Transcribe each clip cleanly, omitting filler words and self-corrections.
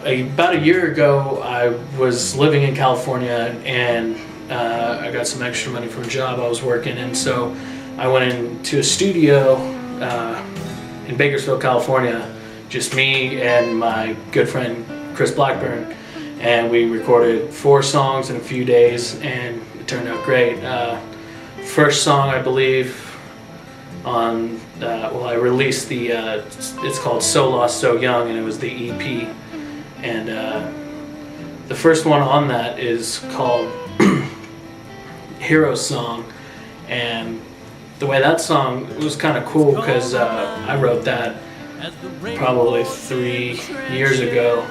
about a year ago, I was living in California, and I got some extra money from a job I was working, and so I went into a studio in Bakersfield, California, just me and my good friend Chris Blackburn, and we recorded 4 songs in a few days, and it turned out great. First song, I believe, on I released it's called So Lost So Young, and it was the EP, and the first one on that is called Hero Song, and the way that song was kind of cool because I wrote that probably 3 years ago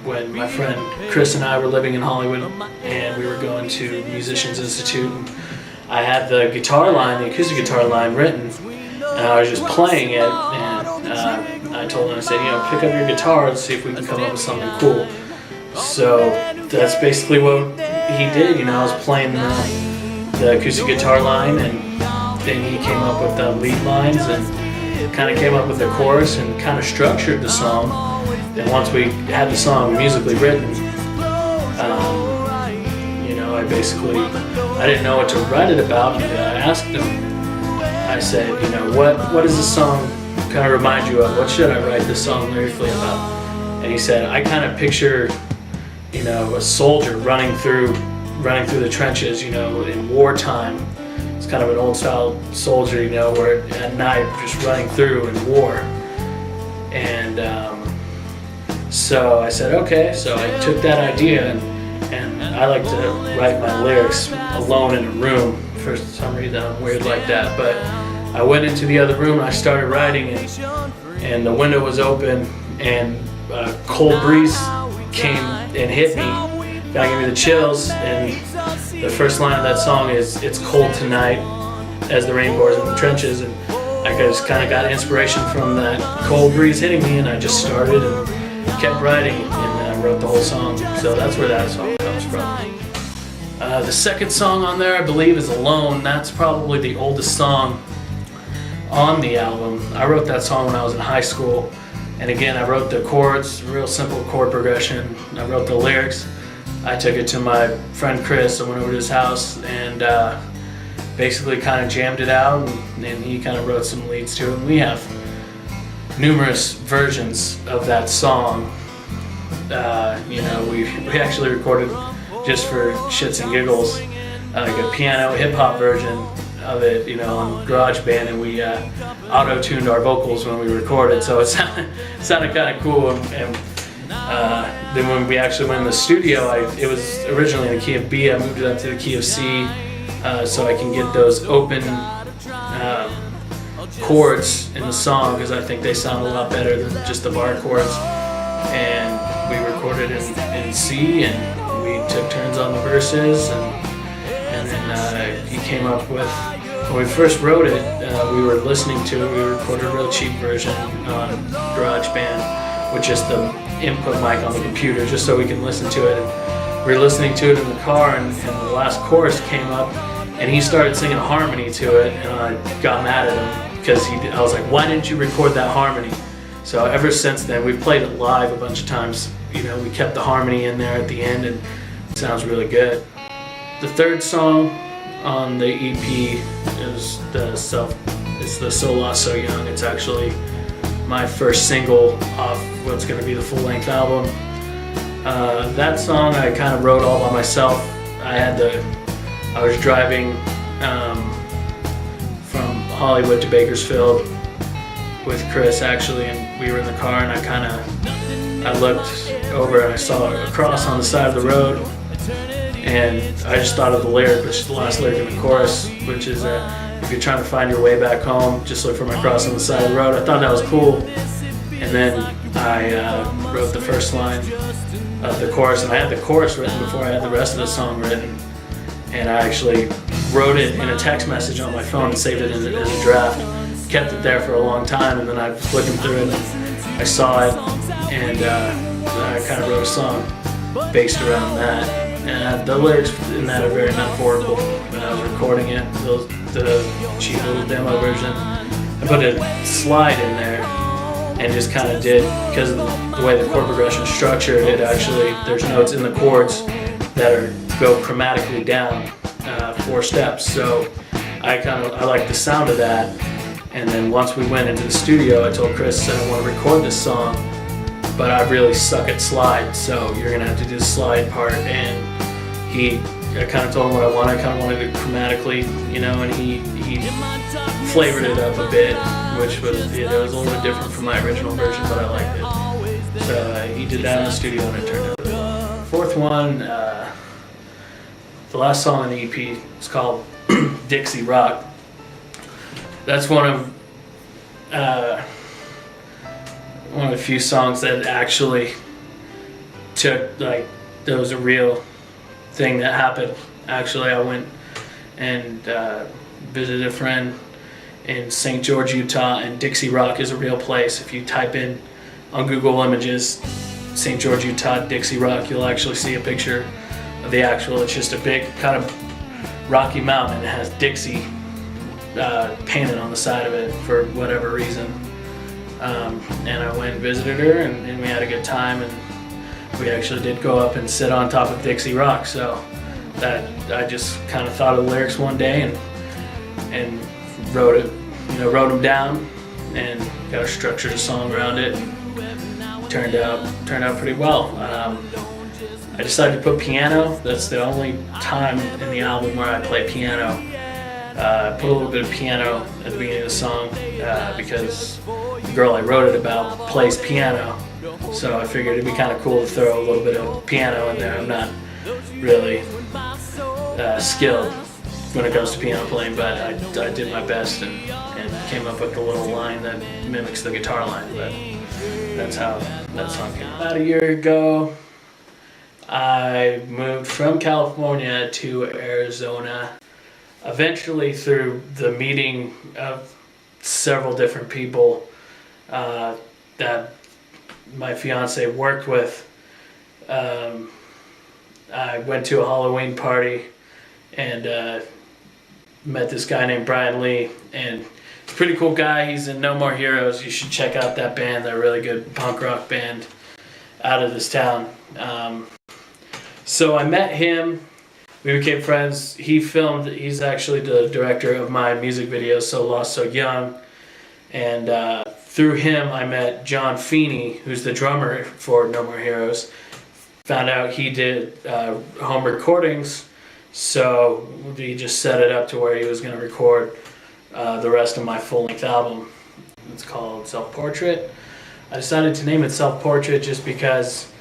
when my friend Chris and I were living in Hollywood, and we were going to Musicians Institute. I had the guitar line, the acoustic guitar line written, and I was just playing it, and I told him, I said, pick up your guitar and see if we can come up with something cool. So that's basically what he did. I was playing the acoustic guitar line, and then he came up with the lead lines and kind of came up with the chorus and kind of structured the song. And once we had the song musically written, I didn't know what to write it about. I asked him, I said, what does this song kind of remind you of? What should I write this song lyrically about? And he said, I kind of picture, a soldier running through the trenches, in wartime. It's kind of an old style soldier, where at night just running through in war. And so I said, okay. So I took that idea, and I like to write my lyrics alone in a room. For some reason I'm weird like that, but I went into the other room and I started writing it, and the window was open, and a cold breeze came and hit me, kind of gave me the chills, and the first line of that song is, "It's cold tonight as the rain pours in the trenches," and I just kind of got inspiration from that cold breeze hitting me, and I just started and kept writing, and I wrote the whole song. So that's where that song comes from. The second song on there, I believe, is Alone. That's probably the oldest song on the album. I wrote that song when I was in high school, and again, I wrote the chords, real simple chord progression. I wrote the lyrics. I took it to my friend Chris. I went over to his house and basically kind of jammed it out, and he kind of wrote some leads to it. And we have numerous versions of that song. We actually recorded, just for shits and giggles, like a piano hip-hop version of it, on GarageBand, and we auto-tuned our vocals when we recorded, so it sounded kind of cool. And then when we actually went in the studio, it was originally in the key of B. I moved it up to the key of C, so I can get those open chords in the song, because I think they sound a lot better than just the bar chords. And we recorded in C, and we took turns on the verses, and then he came up with, when we first wrote it, we were listening to it. We recorded a real cheap version on GarageBand with just the input mic on the computer, just so we can listen to it. And we were listening to it in the car, and the last chorus came up, and he started singing a harmony to it, and I got mad at him because I was like, why didn't you record that harmony? So ever since then, we've played it live a bunch of times. We kept the harmony in there at the end, and it sounds really good. The third song on the EP is the So Lost So Young. It's actually my first single off what's going to be the full-length album. That song I kind of wrote all by myself. I was driving from Hollywood to Bakersfield with Chris, actually, and we were in the car, and I looked over and I saw a cross on the side of the road, and I just thought of the lyric, which is the last lyric in the chorus, which is if you're trying to find your way back home, just look for my cross on the side of the road. I thought that was cool, and then I wrote the first line of the chorus, and I had the chorus written before I had the rest of the song written, and I actually wrote it in a text message on my phone and saved it as a draft. Kept it there for a long time, and then I was looking through it, and I saw it, and I kind of wrote a song based around that. And the lyrics in that are very metaphorical. When I was recording it, the cheap little demo version, I put a slide in there and just kind of did, because of the way the chord progression is structured, it actually, there's notes in the chords that go chromatically down 4 steps. So I like the sound of that. And then once we went into the studio, I told Chris I want to record this song, but I really suck at slide, so you're gonna have to do the slide part. And I kind of told him what I wanted. I kind of wanted it chromatically, and he flavored it up a bit, which was it was a little bit different from my original version, but I liked it. So he did that in the studio, and it turned out really well. Fourth one, the last song on the EP is called Dixie Rock. That's one of the few songs that actually took, there was a real thing that happened. Actually, I went and visited a friend in St. George, Utah, and Dixie Rock is a real place. If you type in on Google Images St. George, Utah, Dixie Rock, you'll actually see a picture of the actual. It's just a big kind of rocky mountain. It has Dixie painted on the side of it for whatever reason. And I went and visited her, and we had a good time, and we actually did go up and sit on top of Dixie Rock. So that I just kind of thought of the lyrics one day and wrote them down and got a structured song around it. Turned out pretty well. I decided to put piano. That's the only time in the album where I play piano. Put a little bit of piano at the beginning of the song because the girl I wrote it about plays piano, so I figured it'd be kind of cool to throw a little bit of piano in there. I'm not really skilled when it comes to piano playing, but I did my best and came up with a little line that mimics the guitar line. But that's how that song came. About a year ago, I moved from California to Arizona. Eventually, through the meeting of several different people that my fiance worked with, I went to a Halloween party and met this guy named Bryan Lee, and he's a pretty cool guy. He's in No More Heroes. You should check out that band. They're a really good punk rock band out of this town. So I met him. We became friends. He's actually the director of my music video, So Lost, So Young. And through him, I met John Feeney, who's the drummer for No More Heroes. Found out he did home recordings, so he just set it up to where he was going to record the rest of my full-length album. It's called Self-Portrait. I decided to name it Self-Portrait just because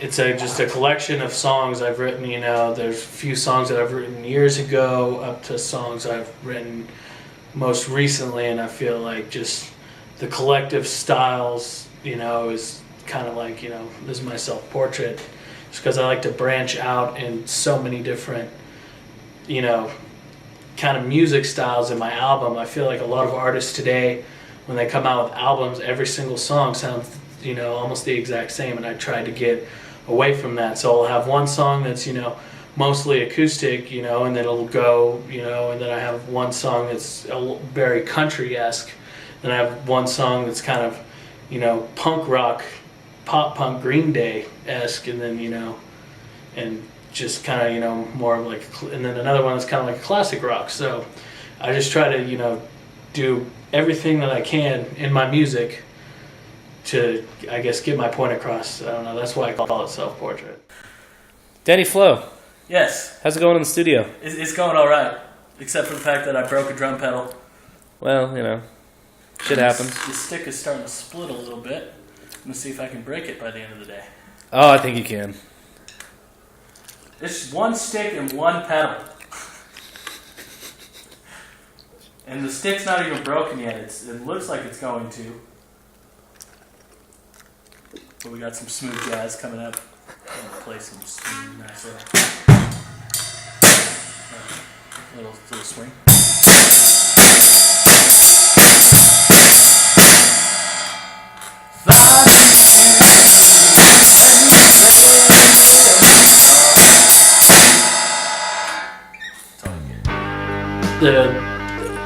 it's just a collection of songs I've written. There's a few songs that I've written years ago up to songs I've written most recently, and I feel like just the collective styles, is kind of like, this is my self-portrait, just because I like to branch out in so many different, kind of music styles in my album. I feel like a lot of artists today, when they come out with albums, every single song sounds, almost the exact same, and I tried to get away from that. So I'll have one song that's, mostly acoustic, and then it'll go, and then I have one song that's very country-esque. Then I have one song that's kind of, punk rock, pop punk Green Day-esque, and then, and just kind of, more of like, and then another one that's kind of like classic rock. So I just try to, do everything that I can in my music to, I guess, get my point across. I don't know, that's why I call it Self-Portrait. Danny Flo. Yes. How's it going in the studio? It's going all right, except for the fact that I broke a drum pedal. Well, shit happens. The stick is starting to split a little bit. I'm going to see if I can break it by the end of the day. Oh, I think you can. It's one stick and one pedal. And the stick's not even broken yet. It looks like it's going to. But we got some smooth jazz coming up. I'm going to play some smooth, nice little swing.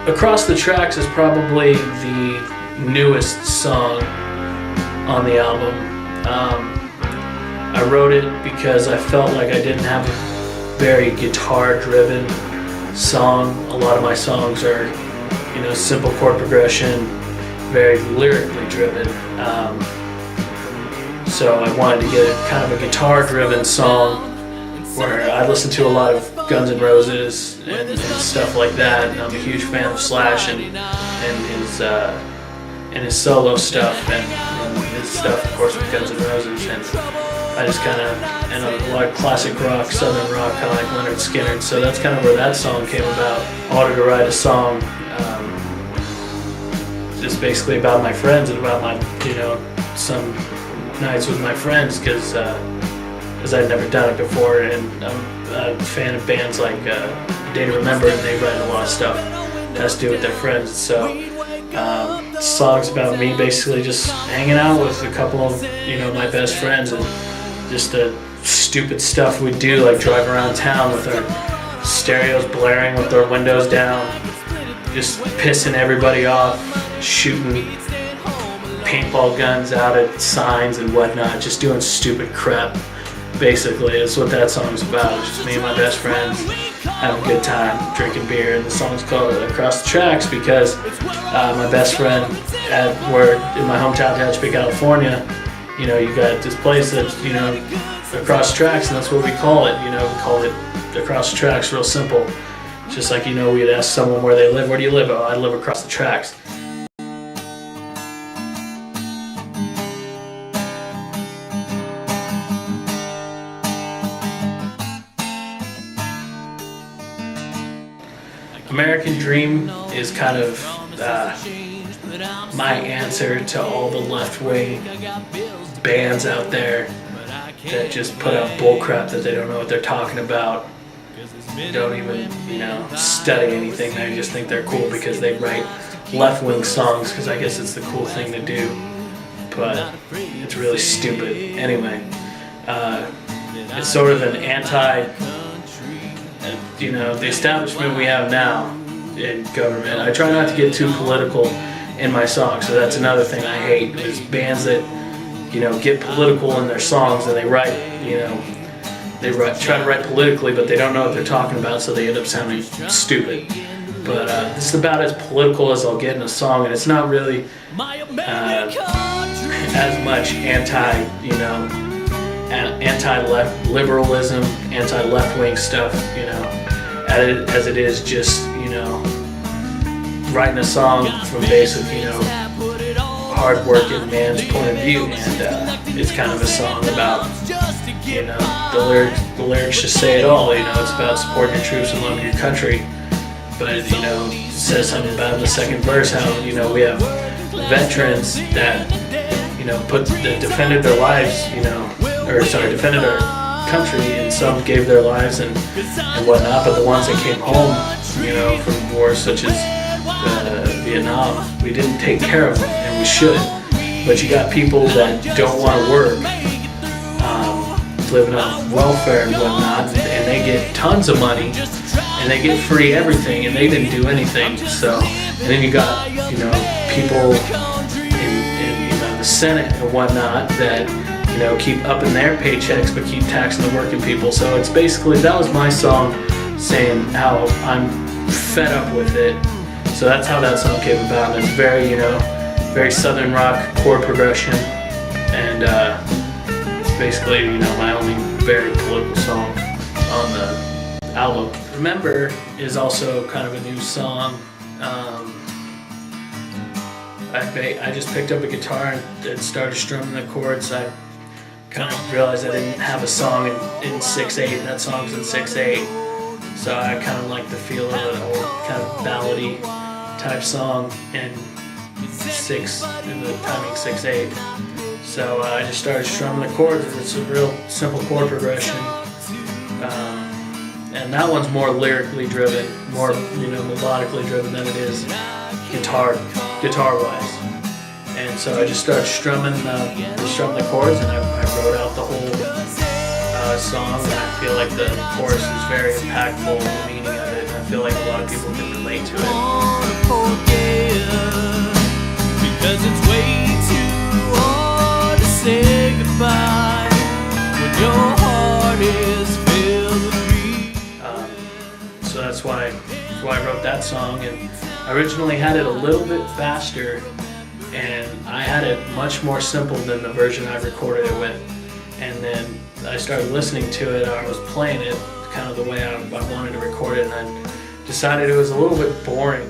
Across the Tracks is probably the newest song on the album. I wrote it because I felt like I didn't have a very guitar-driven song. A lot of my songs are, simple chord progression, very lyrically driven. So I wanted to get kind of a guitar-driven song where I listen to a lot of Guns N' Roses and stuff like that. And I'm a huge fan of Slash and his solo stuff and his stuff, of course, with Guns N' Roses. And I just kind of, and a lot of classic rock, southern rock, kind of like Leonard Skinner. So that's kind of where that song came about. I wanted to write a song just basically about my friends and about my, some nights with my friends, because I'd never done it before. And I'm a fan of bands like Day to Remember, and they write a lot of stuff that has to do with their friends. So songs about me basically just hanging out with a couple of my best friends, and just the stupid stuff we do, like drive around town with our stereos blaring with our windows down, just pissing everybody off, shooting paintball guns out at signs and whatnot, just doing stupid crap. Basically, is what that song's about. It's just me and my best friends having a good time, drinking beer. And the song's called Across the Tracks because my best friend where in my hometown, Tehachapi, California, you got this place that's, across the tracks, and that's what we call it. We call it Across the Tracks, real simple. Just like, we'd ask someone where they live. Where do you live? Oh, I live across the tracks. American Dream is kind of my answer to all the left-wing bands out there that just put out bullcrap that they don't know what they're talking about, don't even, study anything. They just think they're cool because they write left-wing songs, because I guess it's the cool thing to do, but it's really stupid. Anyway, it's sort of an the establishment we have now in government. I try not to get too political in my songs, so that's another thing I hate, is bands that, get political in their songs, and they try to write politically, but they don't know what they're talking about, so they end up sounding stupid. But this is about as political as I'll get in a song, and it's not really as much anti-liberalism, anti-left-wing stuff, as it is just, writing a song from basic, hard-working man's point of view. And it's kind of a song about, the lyrics just say it all. It's about supporting your troops and loving your country. But, it says something about in the second verse how, we have veterans that, defended their lives, defended our country, and some gave their lives and whatnot, but the ones that came home, from wars such as Vietnam, we didn't take care of them, and we should. But you got people that don't want to work, living on welfare and whatnot, and they get tons of money, and they get free everything, and they didn't do anything. So, and then you got, people in the Senate and whatnot that, keep upping their paychecks but keep taxing the working people. So it's basically, that was my song saying how I'm fed up with it. So that's how that song came about. And it's very, very southern rock chord progression, and it's basically, my only very political song on the album. Remember is also kind of a new song. I just picked up a guitar and started strumming the chords. I kind of realized I didn't have a song in 6/8. That song's in 6/8. So I kind of like the feel of an old kind of ballady type song in the timing 6/8. So I just started strumming the chords. It's a real simple chord progression. And that one's more lyrically driven, more melodically driven than it is guitar-wise. And so I just started strumming the chords, and I wrote out the whole song. And I feel like the chorus is very impactful, the meaning of it. And I feel like a lot of people can relate to it. Because it's way too I wrote that song. And I originally had it a little bit faster, and I had it much more simple than the version I recorded it with. And then I started listening to it, I was playing it kind of the way I wanted to record it, and I decided it was a little bit boring.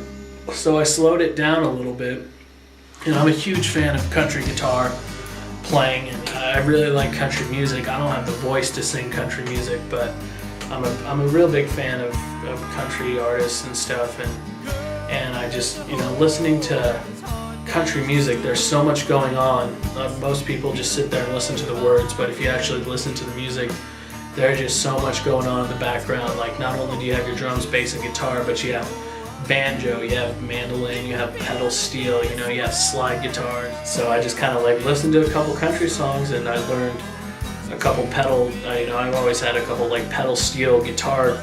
So I slowed it down a little bit. And I'm a huge fan of country guitar playing, and I really like country music. I don't have the voice to sing country music, but I'm a real big fan of country artists and stuff, and I just, listening to country music, there's so much going on. Most people just sit there and listen to the words, but if you actually listen to the music, there's just so much going on in the background. Like, not only do you have your drums, bass, and guitar, but you have banjo, you have mandolin, you have pedal steel, you have slide guitar. So I just kind of listened to a couple country songs, and I learned a couple pedal, I've always had a couple pedal steel guitar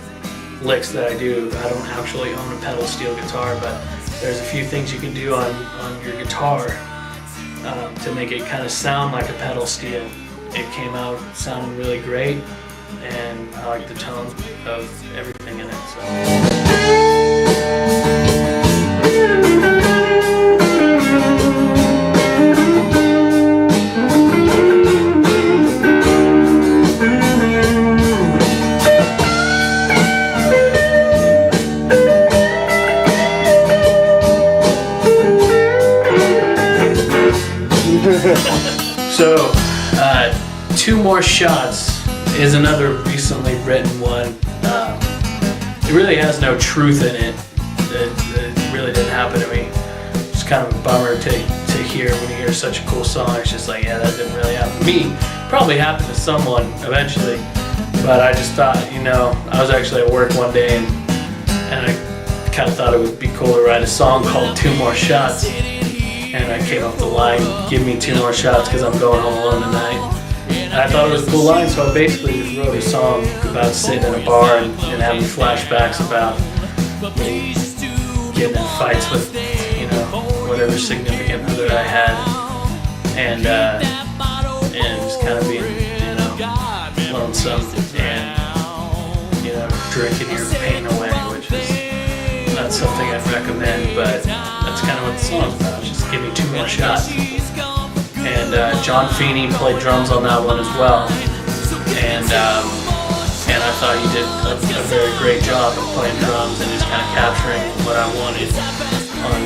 licks that I do. I don't actually own a pedal steel guitar, but there's a few things you can do on your guitar to make it kind of sound like a pedal steel. It came out sounding really great, and I like the tone of everything in it. So, Two More Shots is another recently written one. It really has no truth in it. It really didn't happen to me. It's kind of a bummer to hear when you hear such a cool song. It's just yeah, that didn't really happen to me. Probably happened to someone eventually, but I just thought, I was actually at work one day, and I kind of thought it would be cool to write a song called Two More Shots. And I came up with the line, "Give me 2 more shots because I'm going home alone tonight." And I thought it was a cool line, so I basically just wrote a song about sitting in a bar and having flashbacks about me getting in fights with, whatever significant other I had, and just kind of being, lonesome and, drinking your pain away, which is not something I'd recommend, but that's kind of what the song's about. Just give me 2 more shots. And John Feeney played drums on that one as well. And I thought he did a very great job of playing drums and just kind of capturing what I wanted on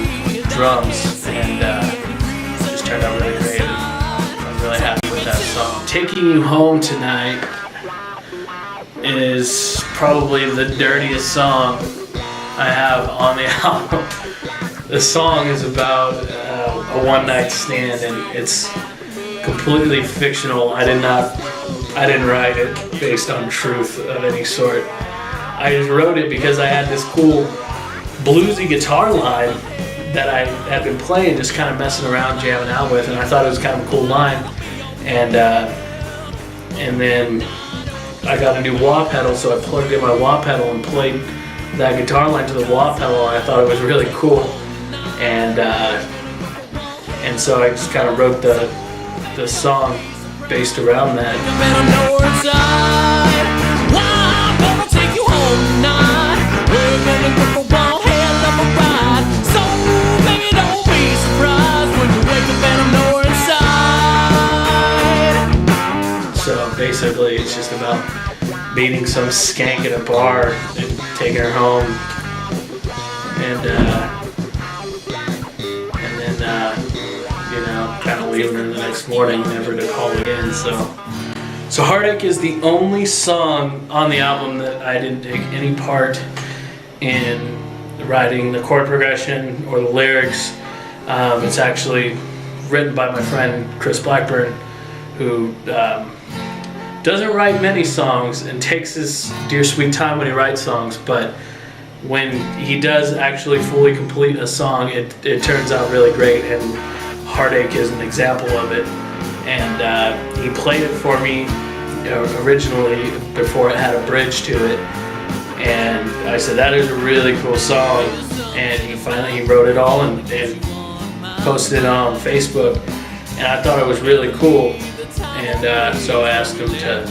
drums. And it just turned out really great. And I'm really happy with that song. Taking You Home Tonight is probably the dirtiest song I have on the album. The song is about a one-night stand, and it's completely fictional. I didn't write it based on truth of any sort. I just wrote it because I had this cool bluesy guitar line that I had been playing, just kind of messing around, jamming out with, and I thought it was kind of a cool line. And then I got a new wah pedal, so I plugged in my wah pedal and played that guitar line to the wah pedal, and I thought it was really cool. And so I just kind of wrote the song based around that. So basically it's just about meeting some skank at a bar and taking her home, and then kind of leaving her the next morning, never to call again. So Heartache is the only song on the album that I didn't take any part in writing the chord progression or the lyrics. It's actually written by my friend Chris Blackburn, who doesn't write many songs and takes his dear sweet time when he writes songs, but when he does actually fully complete a song, it turns out really great, and Heartache is an example of it. And he played it for me originally before it had a bridge to it, and I said, that is a really cool song, and he wrote it all and posted it on Facebook, and I thought it was really cool. And so I asked him to,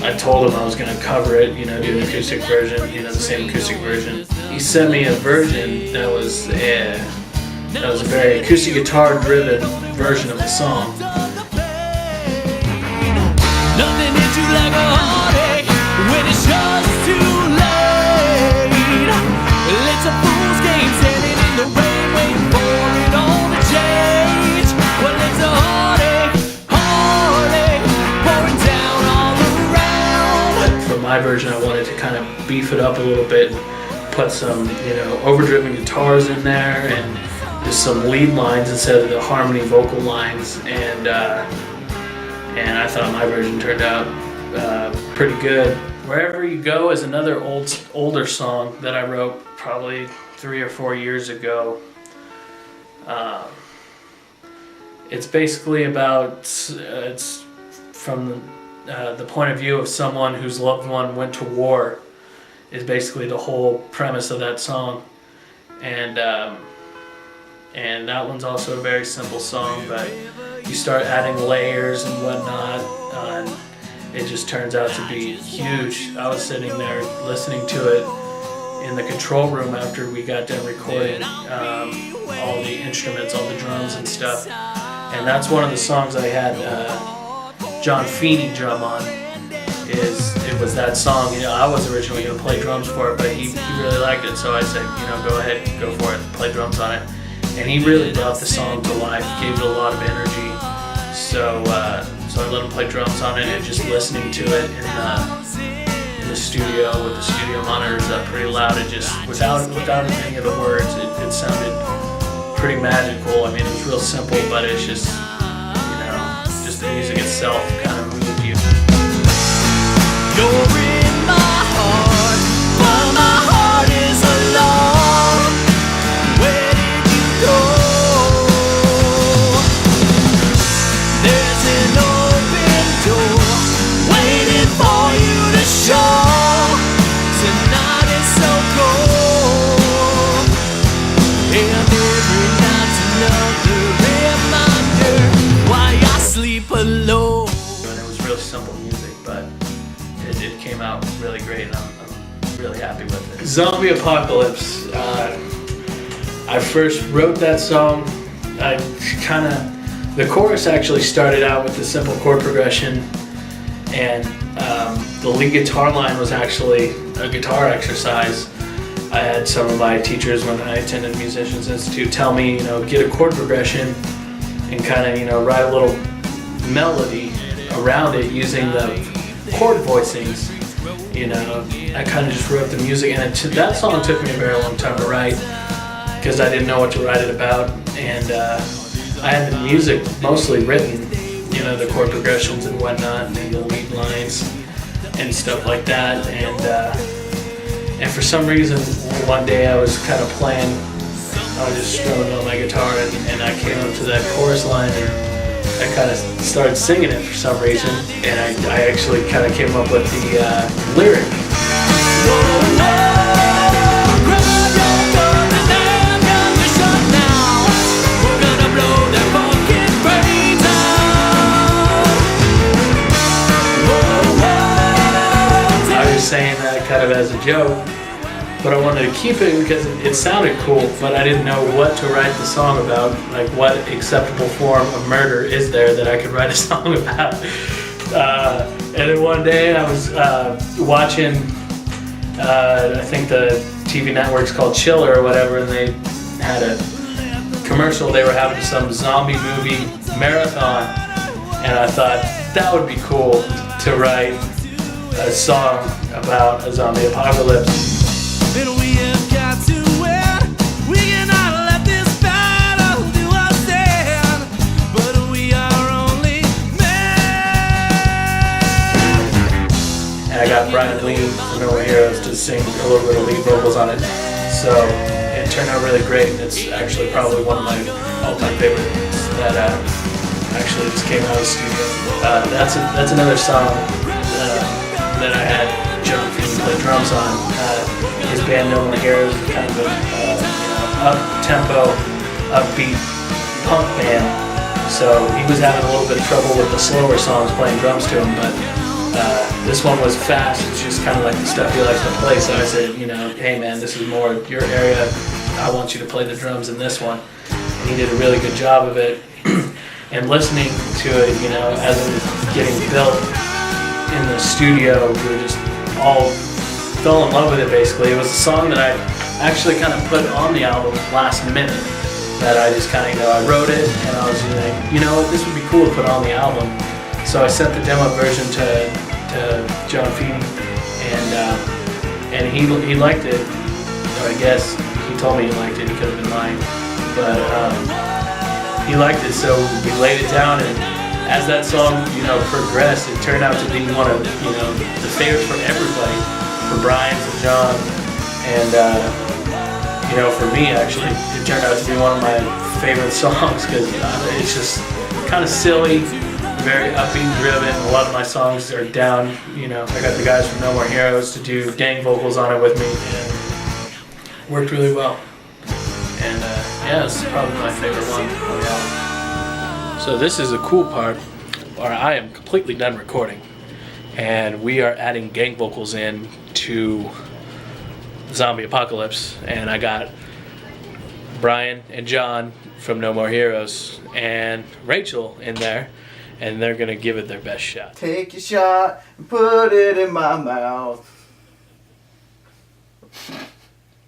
I told him I was gonna cover it, you know, do an acoustic version, you know, the same acoustic version. He sent me a version that was a very acoustic guitar driven version of the song. Nothing hits you like a heartache when it's just too late. Well, it's a fool's game standing in the rain waiting for it all to change. Well, it's a heartache pouring down all around. For my version, I wanted to kind of beef it up a little bit, put some, you know, overdriven guitars in there and just some lead lines instead of the harmony vocal lines, and I thought my version turned out pretty good. Wherever You Go is another older song that I wrote probably 3 or 4 years ago. It's basically about, it's from the point of view of someone whose loved one went to war, is basically the whole premise of that song. And that one's also a very simple song, but you start adding layers and whatnot, and it just turns out to be huge. I was sitting there listening to it in the control room after we got done recording all the instruments, all the drums and stuff, and that's one of the songs I had John Feeney drum on. It was that song. You know, I was originally going to play drums for it, but he really liked it, so I said, you know, go ahead, go for it, play drums on it. And he really brought the song to life, gave it a lot of energy. So I let him play drums on it, and just listening to it in the studio with the studio monitors up pretty loud, it just, without any of the words, it sounded pretty magical. I mean, it was real simple, but it's just, you know, just the music itself kind of moved you. You're in my heart, but my heart is alone. Where did you go? There's an open door waiting for you to show. Tonight is so cold, and every night's another reminder why I sleep alone. And it was real simple music, but it came out really great, and I'm really happy with it. Zombie Apocalypse. I first wrote that song. The chorus actually started out with the simple chord progression, and the lead guitar line was actually a guitar exercise. I had some of my teachers when I attended Musicians Institute tell me, you know, get a chord progression and kind of, you know, write a little melody around it using the chord voicings. You know, I kind of just wrote the music, and that song took me a very long time to write because I didn't know what to write it about, and I had the music mostly written, you know, the chord progressions and whatnot, and the lead lines and stuff like that, and for some reason one day I was kind of playing, I was just strumming on my guitar, and I came up to that chorus line, and I kind of started singing it for some reason, and I actually kind of came up with the lyric. I was saying that kind of as a joke, but I wanted to keep it because it sounded cool, but I didn't know what to write the song about, like what acceptable form of murder is there that I could write a song about. And then one day I was watching, I think the TV network's called Chiller or whatever, and they had a commercial. They were having some zombie movie marathon, and I thought that would be cool to write a song about a zombie apocalypse. And we have got to win. We cannot let this battle do us in. But we are only men. And I got Bryan Lee from No More Heroes to sing a little bit of lead vocals on it. So it turned out really great. It's actually probably one of my all-time favorites that actually just came out of the studio. That's another song that I had John Feeney play drums on. His band No More Heroes is kind of a up-tempo, upbeat punk band. So he was having a little bit of trouble with the slower songs playing drums to him, but This one was fast. It's just kind of like the stuff he likes to play. So I said, hey man, this is more your area. I want you to play the drums in this one. And he did a really good job of it. And listening to it, as it was getting built in the studio, we were just all fell in love with it basically. It was a song that I actually kind of put on the album last minute. That I just kind of, I wrote it and I was like, what, this would be cool to put on the album. So I sent the demo version to John Feeney, and he liked it. Or I guess he told me he liked it. He could have been lying, but he liked it. So we laid it down, and as that song progressed, it turned out to be one of the favorites for everybody, for Brian, for John, and for me actually, it turned out to be one of my favorite songs because it's just kind of silly. Very upbeat driven. A lot of my songs are down. I got the guys from No More Heroes to do gang vocals on it with me, and worked really well. And it's probably my favorite one on the album. So this is a cool part where I am completely done recording, and we are adding gang vocals in to Zombie Apocalypse, and I got Brian and John from No More Heroes and Rachel in there. And they're gonna give it their best shot. Take your shot and put it in my mouth.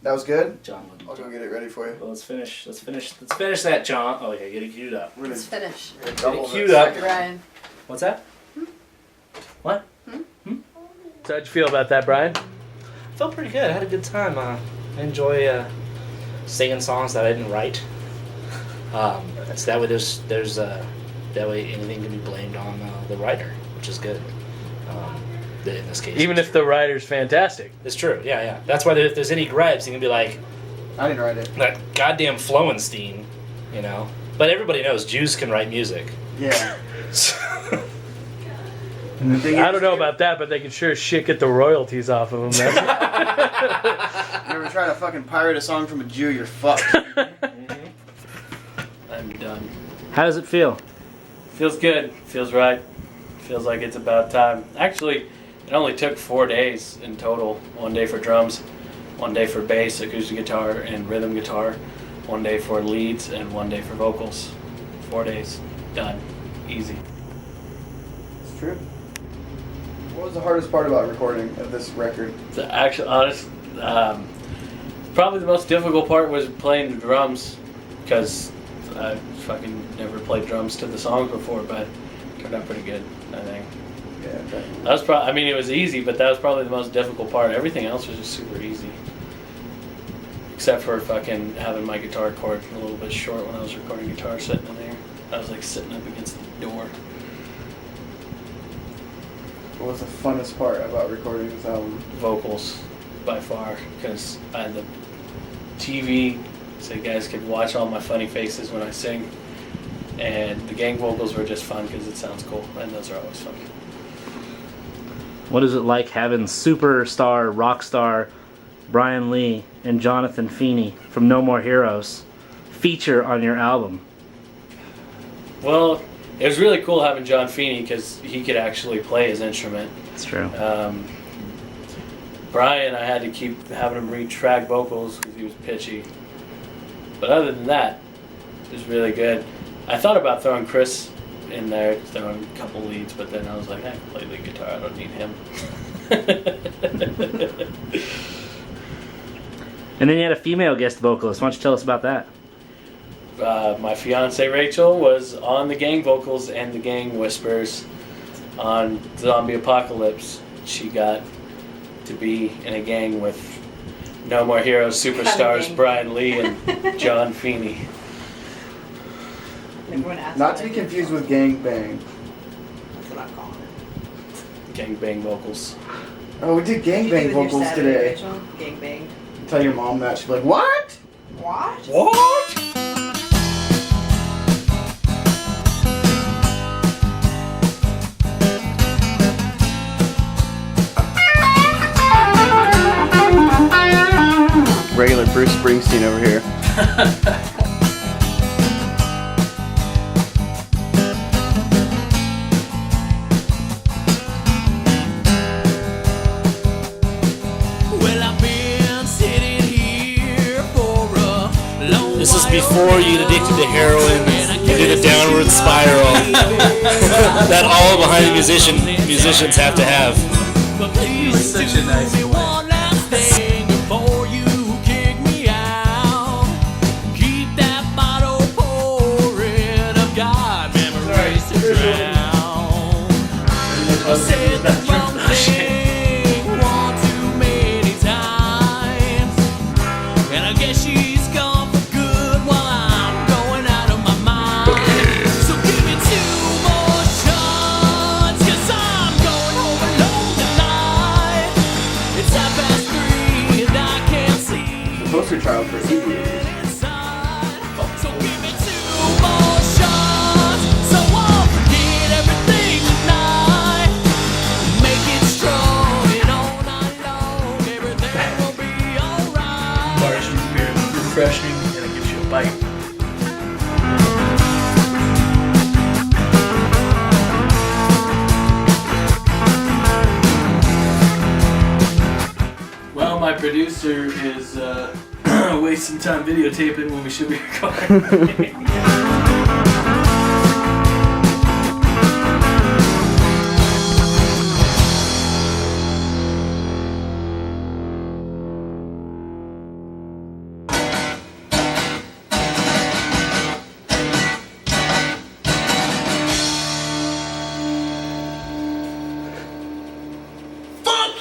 That was good? John, I'll go get it ready for you. well, let's finish that, John. Oh, okay, get it queued up. Let's finish. Double Queued this. up. Ryan. What's that? What? So how'd you feel about that, Brian? Felt pretty good. I had a good time. I enjoy singing songs that I didn't write. So that way that way anything can be blamed on the writer, which is good. In this case, Even if the writer's fantastic. it's true. Yeah. That's why if there's any gripes, you can be like, I didn't write it. that goddamn Flowenstein, But everybody knows Jews can write music. Yeah. And the thing I don't know about that, but they can sure as shit get the royalties off of them. That's You ever try to fucking pirate a song from a Jew, you're fucked. I'm done. How does it feel? Feels good. Feels right. Feels like it's about time. Actually, it only took 4 days in total. 1 day for drums, 1 day for bass, acoustic guitar, and rhythm guitar, 1 day for leads, and 1 day for vocals. 4 days. Done. Easy. It's true. What was the hardest part about recording of this record? The actual honest, probably the most difficult part was playing the drums, because I fucking never played drums to the songs before, but it turned out pretty good, I think. Yeah, definitely. That was it was easy, but that was probably the most difficult part. Everything else was just super easy. Except for fucking having my guitar cord a little bit short when I was recording guitar sitting in there. I was like sitting up against the door. What was the funnest part about recording this album? Vocals, by far, because I had the TV so you guys could watch all my funny faces when I sing. And the gang vocals were just fun because it sounds cool, and those are always fun. What is it like having superstar, rock star Bryan Lee and Jonathan Feeney from No More Heroes feature on your album? Well, it was really cool having John Feeney because he could actually play his instrument. That's true. Brian, I had to keep having him read track vocals because he was pitchy. But other than that, it was really good. I thought about throwing Chris in there, throwing a couple leads, but then I was like, I can play the guitar, I don't need him. And then you had a female guest vocalist. Why don't you tell us about that? My fiance Rachel was on the gang vocals and the gang whispers on Zombie Apocalypse. She got to be in a gang with No More Heroes superstars Bryan Lee and John Feeney. Everyone asks Not what to I be do. confused with Gang Bang. That's what I'm calling it. Gang bang vocals. Oh, we did Gang Bang You do with your vocals Saturday, today. Rachel? Gang bang. Tell your mom that. She'll be like, what? What? What? Regular Bruce Springsteen over here. before you get addicted to heroin, you do the downward spiral that all behind musicians have to have. But please such do a nice me way. one last thing before you kick me out. Keep that bottle pouring. I've got memories to drown. I said the wrong thing one too many times, and I guess she's gone for good while I'm going out of my mind. So give me 2 more shots, 'cause I'm going home alone tonight. It's 3:30 and I can't see The poster child for Aviators. inside. So give me 2 more shots, so I'll forget everything tonight. Make it strong and all night long. Everything will be alright. Bars beer, refreshing, and it gives you a bite. Well, my producer is wasting time videotaping when we should be recording.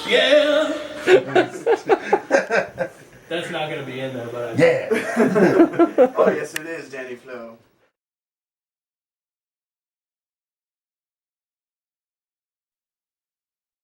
Yeah! That's not gonna be in there, but I Yeah. Oh yes, it is, Danny Flo.